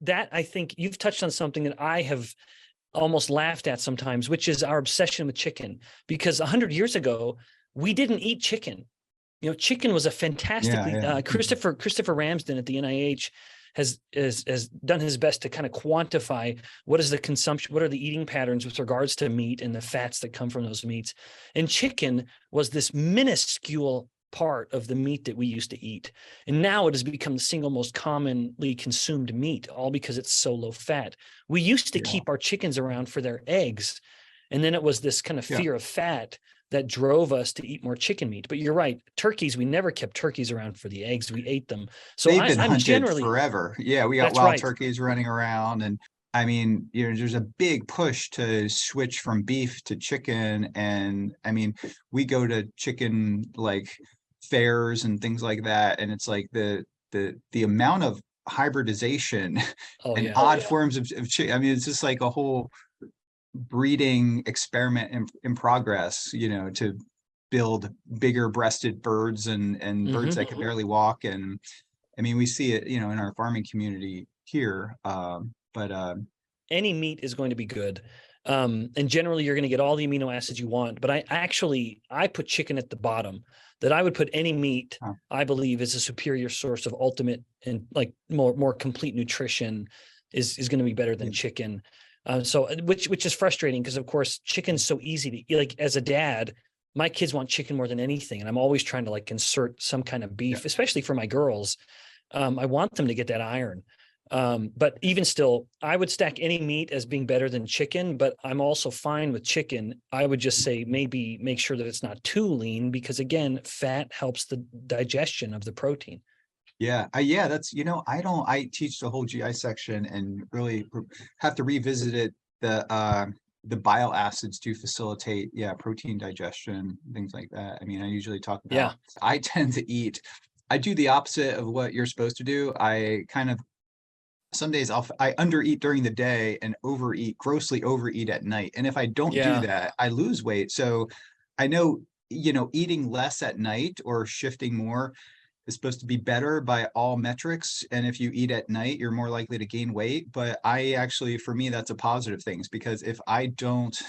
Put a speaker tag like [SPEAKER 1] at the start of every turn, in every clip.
[SPEAKER 1] that I think you've touched on something that I have almost laughed at sometimes, which is our obsession with chicken. Because 100 years ago, we didn't eat chicken. You know, chicken was a fantastically Christopher Ramsden at the NIH has done his best to kind of quantify what is the consumption, what are the eating patterns with regards to meat and the fats that come from those meats. And chicken was this minuscule part of the meat that we used to eat. And now it has become the single most commonly consumed meat, all because it's so low fat. We used to keep our chickens around for their eggs. And then it was this kind of fear of fat that drove us to eat more chicken meat. But you're right. Turkeys, we never kept turkeys around for the eggs. We ate them. So
[SPEAKER 2] they've been
[SPEAKER 1] I'm
[SPEAKER 2] hunted
[SPEAKER 1] generally
[SPEAKER 2] forever. Yeah, we got wild turkeys running around. And I mean, you know, there's a big push to switch from beef to chicken. And I mean, we go to chicken like fairs and things like that. And it's like the amount of hybridization and odd forms of chicken. I mean, it's just like a whole breeding experiment in progress, you know, to build bigger breasted birds and birds that can barely walk. And I mean, we see it, you know, in our farming community here. But
[SPEAKER 1] any meat is going to be good. And generally you're going to get all the amino acids you want. But I put chicken at the bottom. That I would put any meat, I believe, is a superior source of ultimate and like more complete nutrition is going to be better than chicken. So which is frustrating because of course chicken's so easy to eat. Like as a dad, my kids want chicken more than anything. And I'm always trying to like insert some kind of beef, especially for my girls. I want them to get that iron. But even still, I would stack any meat as being better than chicken, but I'm also fine with chicken. I would just say maybe make sure that it's not too lean because again, fat helps the digestion of the protein.
[SPEAKER 2] Yeah, that's, you know, I teach the whole GI section and really have to revisit it. The bile acids do facilitate, protein digestion, things like that. I mean, I usually talk about, I tend to I do the opposite of what you're supposed to do. Some days I undereat during the day and grossly overeat at night. And if I don't do that, I lose weight. So I know, you know, eating less at night or shifting more is supposed to be better by all metrics. And if you eat at night, you're more likely to gain weight. But for me, that's a positive thing because if I don't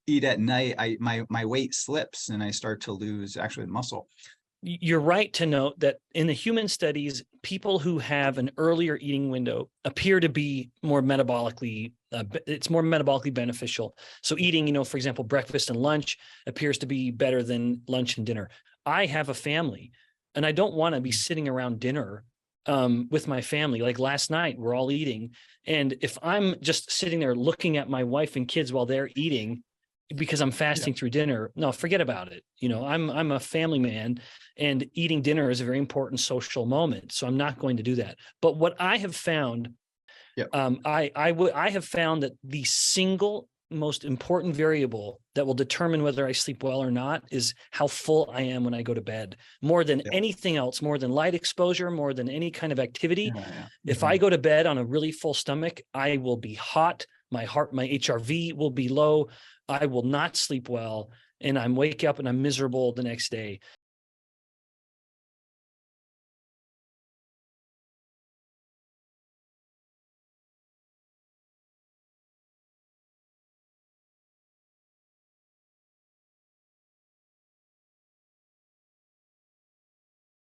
[SPEAKER 2] eat at night, my weight slips and I start to lose actually muscle.
[SPEAKER 1] You're right to note that in the human studies, people who have an earlier eating window appear to be more metabolically, it's more metabolically beneficial. So eating, you know, for example, breakfast and lunch appears to be better than lunch and dinner. I have a family and I don't want to be sitting around dinner with my family. Like last night, we're all eating. And if I'm just sitting there looking at my wife and kids while they're eating, because I'm fasting through dinner, no, forget about it. You know, I'm a family man and eating dinner is a very important social moment. So I'm not going to do that. But what I have found, I have found that the single most important variable that will determine whether I sleep well or not is how full I am when I go to bed. More than anything else, more than light exposure, more than any kind of activity. If I go to bed on a really full stomach, I will be hot. My HRV will be low. I will not sleep well. And I'm wake up and I'm miserable the next day.